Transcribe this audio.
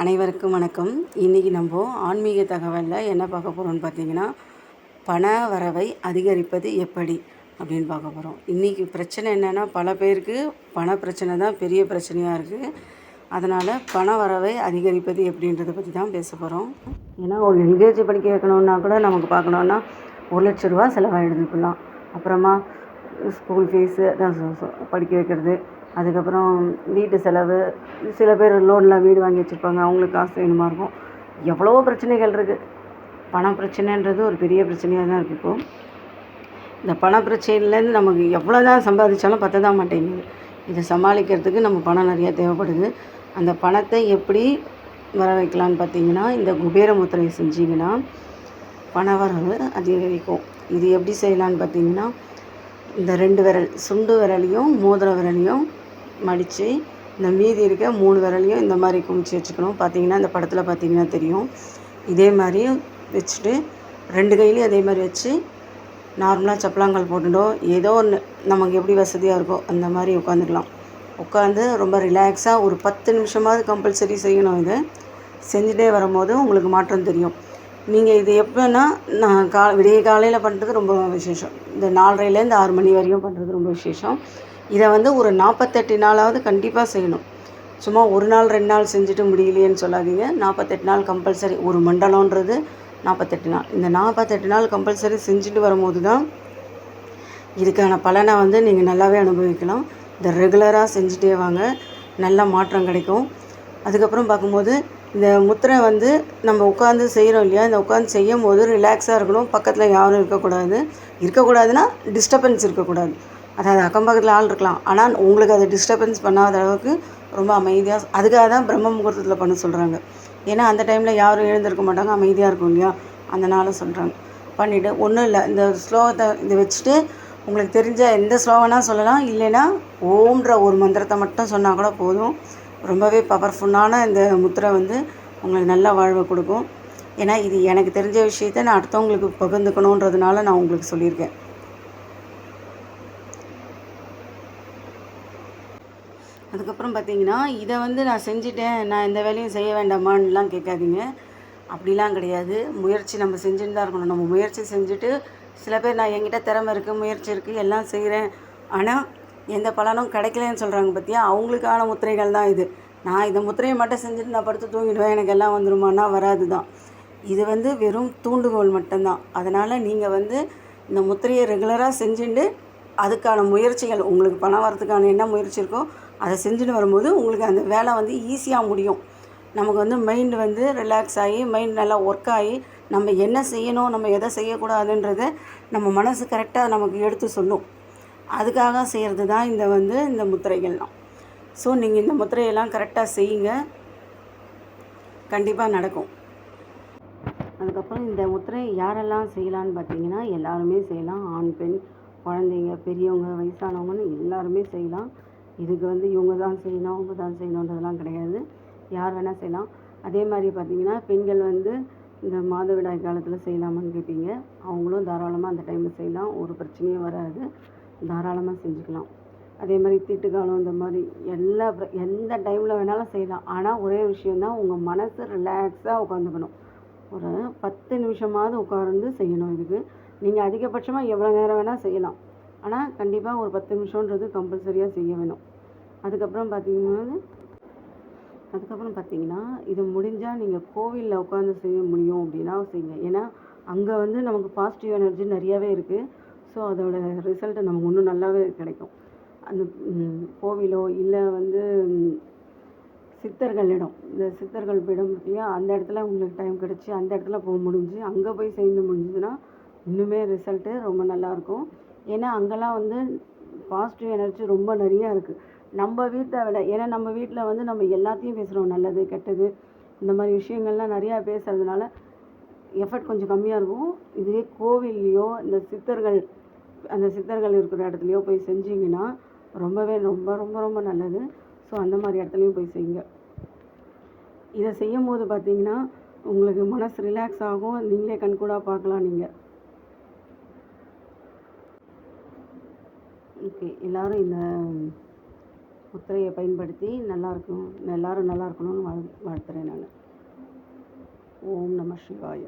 அனைவருக்கும் வணக்கம். இன்றைக்கி நம்ம ஆன்மீக தகவலில் என்ன பார்க்க போகிறோம்னு பார்த்தீங்கன்னா, பண வரவை அதிகரிப்பது எப்படி அப்படின்னு பார்க்க போகிறோம். இன்றைக்கி பிரச்சனை என்னென்னா, பல பேருக்கு பண பிரச்சனை தான் பெரிய பிரச்சனையாக இருக்குது. அதனால் பண வரவை அதிகரிப்பது எப்படின்றத பற்றி தான் பேச போகிறோம். ஏன்னா ஒரு எல்கேஜி படிக்க வைக்கணுன்னா கூட நமக்கு பார்க்கணுன்னா 1,00,000 ரூபா செலவாகிடுதுலாம். அப்புறமா ஸ்கூல் ஃபீஸு படிக்க வைக்கிறது, அதுக்கப்புறம் வீட்டு செலவு, சில பேர் லோனில் வீடு வாங்கி வச்சுருப்பாங்க, அவங்களுக்கு காசு வேணுமா இருக்கும். எவ்வளவோ பிரச்சனைகள் இருக்குது. பண பிரச்சனைன்றது ஒரு பெரிய பிரச்சனையாக தான் இருக்குது. இப்போது இந்த பண பிரச்சனையிலேருந்து நமக்கு எவ்வளோ தான் சம்பாதிச்சாலும் பத்த தான் மாட்டேங்குது. இதை சமாளிக்கிறதுக்கு நம்ம பணம் நிறையா தேவைப்படுது. அந்த பணத்தை எப்படி வர வைக்கலான்னு பார்த்தீங்கன்னா, இந்த குபேர முத்திரை செஞ்சிங்கன்னா பண வரவு அதிகரிக்கும். இது எப்படி செய்யலான்னு பார்த்தீங்கன்னா, இந்த 2 விரல் சுண்டு விரலையும் மோதிர விரலையும் மடித்து, இந்த மீதி இருக்க 3 விரலையும் இந்த மாதிரி குமிச்சு வச்சுக்கணும். பார்த்தீங்கன்னா இந்த படத்தில் பார்த்தீங்கன்னா தெரியும். இதே மாதிரி வச்சுட்டு 2 கையிலையும் அதே மாதிரி வச்சு நார்மலாக சப்பலாங்கால் போட்டுட்டோ ஏதோ ஒன்று நமக்கு எப்படி வசதியாக இருக்கோ அந்த மாதிரி உட்காந்துக்கலாம். உட்காந்து ரொம்ப ரிலாக்ஸாக ஒரு 10 நிமிஷமாவது கம்பல்சரி செய்யணும். இதை செஞ்சுட்டே வரும்போது உங்களுக்கு மாற்றம் தெரியும். நீங்கள் இது எப்போன்னா விடிய காலையில் பண்ணுறது ரொம்ப விசேஷம். இந்த 4:30லேருந்து 6 மணி வரையும் பண்ணுறது ரொம்ப விசேஷம். இதை ஒரு 48 நாளாவது கண்டிப்பாக செய்யணும். சும்மா ஒரு நாள் 2 நாள் செஞ்சுட்டு முடியலையேன்னு சொல்லாதீங்க. 48 நாள் கம்பல்சரி. ஒரு மண்டலன்றது 48 நாள். இந்த 48 நாள் கம்பல்சரி செஞ்சுட்டு வரும்போது தான் இதுக்கான பலனை நீங்கள் நல்லாவே அனுபவிக்கலாம். இதை ரெகுலராக செஞ்சுட்டே வாங்க, நல்ல மாற்றம் கிடைக்கும். அதுக்கப்புறம் பார்க்கும்போது இந்த முத்திரை நம்ம உட்காந்து செய்கிறோம் இல்லையா, இந்த உட்காந்து செய்யும் போது ரிலாக்ஸாக இருக்கணும். பக்கத்தில் யாரும் இருக்கக்கூடாதுன்னா டிஸ்டர்பன்ஸ் இருக்கக்கூடாது. அதாவது அக்கம் பக்கத்தில் ஆள் இருக்கலாம், ஆனால் உங்களுக்கு அதை டிஸ்டர்பன்ஸ் பண்ணாத அளவுக்கு ரொம்ப அமைதியாக. அதுக்காக தான் பிரம்ம முகூர்த்தத்தில் பண்ண சொல்கிறாங்க. ஏன்னா அந்த டைமில் யாரும் எழுந்திருக்க மாட்டாங்க, அமைதியாக இருக்கும் இல்லையா, அதனால சொல்கிறாங்க. பண்ணிவிட்டு ஒன்றும் இல்லை, இந்த ஸ்லோகத்தை இதை வச்சுட்டு உங்களுக்கு தெரிஞ்ச எந்த ஸ்லோகனா சொல்லலாம். இல்லைன்னா ஓம்ன்ற ஒரு மந்திரத்தை மட்டும் சொன்னால் கூட போதும். ரொம்பவே பவர்ஃபுல்லான இந்த முத்திரை உங்களுக்கு நல்ல வாழ்வை கொடுக்கும். ஏன்னா இது எனக்கு தெரிஞ்ச விஷயத்தை நான் அடுத்தவங்களுக்கு பகிர்ந்துக்கணுன்றதுனால நான் உங்களுக்கு சொல்லியிருக்கேன். அதுக்கப்புறம் பார்த்தீங்கன்னா, இதை நான் செஞ்சுட்டேன், நான் எந்த வேலையும் செய்ய வேண்டாமான்லாம் கேட்காதீங்க. அப்படிலாம் கிடையாது. முயற்சி நம்ம செஞ்சுட்டு தான் இருக்கணும். நம்ம முயற்சி செஞ்சுட்டு சில பேர் நான் என்கிட்ட திறமை இருக்குது, முயற்சி இருக்குது, எல்லாம் செய்கிறேன், ஆனால் எந்த பலனும் கிடைக்கலன்னு சொல்கிறாங்க பார்த்தியா, அவங்களுக்கான முத்திரைகள் தான் இது. நான் இந்த முத்திரையை மட்டும் செஞ்சுட்டு நான் படுத்து தூங்கிடுவேன், எனக்கு எல்லாம் வந்துருமானா வராது தான். இது வெறும் தூண்டுகோல் மட்டும்தான். அதனால் நீங்கள் இந்த முத்திரையை ரெகுலராக செஞ்சுட்டு அதுக்கான முயற்சிகள், உங்களுக்கு பணம் வரதுக்கான என்ன முயற்சி இருக்கோ அதை செஞ்சுட்டு வரும்போது உங்களுக்கு அந்த வேலை ஈஸியாக முடியும். நமக்கு மைண்டு ரிலாக்ஸ் ஆகி, மைண்ட் நல்லா ஒர்க் ஆகி, நம்ம என்ன செய்யணும், நம்ம எதை செய்யக்கூடாதுன்றதை நம்ம மனசு கரெக்டாக நமக்கு எடுத்து சொல்லும். அதுக்காக செய்கிறது தான் இந்த முத்திரைகள்லாம். ஸோ நீங்கள் இந்த முத்திரையெல்லாம் கரெக்டாக செய்யுங்க, கண்டிப்பாக நடக்கும். அதுக்கப்புறம் இந்த முத்திரை யாரெல்லாம் செய்யலான்னு பார்த்தீங்கன்னா, எல்லாருமே செய்யலாம். ஆண், பெண், குழந்தைங்க, பெரியவங்க, வயசானவங்கன்னு எல்லாருமே செய்யலாம். இதுக்கு இவங்க தான் செய்யணும், அவங்க தான் செய்யணுன்றதெல்லாம் கிடையாது. யார் வேணால் செய்யலாம். அதே மாதிரி பார்த்திங்கன்னா, பெண்கள் இந்த மாதவிடாய் காலத்தில் செய்யலாமான்னு கேட்பீங்க. அவங்களும் தாராளமாக அந்த டைமில் செய்யலாம், ஒரு பிரச்சனையும் வராது, தாராளமாக செஞ்சுக்கலாம். அதே மாதிரி தீட்டுக்காலம், இந்த மாதிரி எந்த டைமில் வேணாலும் செய்யலாம். ஆனால் ஒரே விஷயந்தான், உங்கள் மனசு ரிலாக்ஸாக உட்காந்துக்கணும். ஒரு 10 நிமிஷமாவது உட்கார்ந்து செய்யணும். இதுக்கு நீங்கள் அதிகபட்சமாக எவ்வளோ நேரம் வேணால் செய்யலாம், ஆனால் கண்டிப்பாக ஒரு 10 நிமிஷன்றது கம்பல்சரியாக செய்ய வேணும். அதுக்கப்புறம் பார்த்தீங்கன்னா இது முடிஞ்சால் நீங்கள் கோவிலில் உட்காந்து செய்ய முடியும் அப்படின்னா செய்யுங்க. ஏன்னா அங்கே நமக்கு பாசிட்டிவ் எனர்ஜி நிறையாவே இருக்குது. ஸோ அதோட ரிசல்ட்டு நமக்கு இன்னும் நல்லாவே கிடைக்கும். அந்த கோவிலோ இல்லை சித்தர்கள் இடம், இந்த சித்தர்கள் பீடம் இல்லையா, அந்த இடத்துல உங்களுக்கு டைம் கிடச்சி அந்த இடத்துல போக முடிஞ்சு அங்கே போய் செய்ய முடிஞ்சுதுன்னா இன்னுமே ரிசல்ட்டு ரொம்ப நல்லாயிருக்கும். ஏன்னா அங்கெல்லாம் பாசிட்டிவ் எனர்ஜி ரொம்ப நிறையா இருக்குது நம்ம வீட்டை விட. ஏன்னா நம்ம வீட்டில் நம்ம எல்லாத்தையும் பேசுகிறோம், நல்லது கெட்டது இந்த மாதிரி விஷயங்கள்லாம் நிறையா பேசுகிறதுனால எஃபர்ட் கொஞ்சம் கம்மியாக இருக்கும். இதுவே கோவில்லையோ இந்த சித்தர்கள் இருக்கிற இடத்துலையோ போய் செஞ்சிங்கன்னா ரொம்பவே ரொம்ப ரொம்ப ரொம்ப நல்லது. ஸோ அந்த மாதிரி இடத்துலையும் போய் செய்யுங்க. இதை செய்யும் போது பார்த்தீங்கன்னா உங்களுக்கு மனசு ரிலாக்ஸ் ஆகும், நீங்களே கண்கூடாக பார்க்கலாம். நீங்கள் ஓகே, எல்லோரும் இந்த முத்திரையை பயன்படுத்தி எல்லோரும் நல்லா இருக்கணும்னு வாழ்த்துறேன் நான். ஓம் நம சிவாய.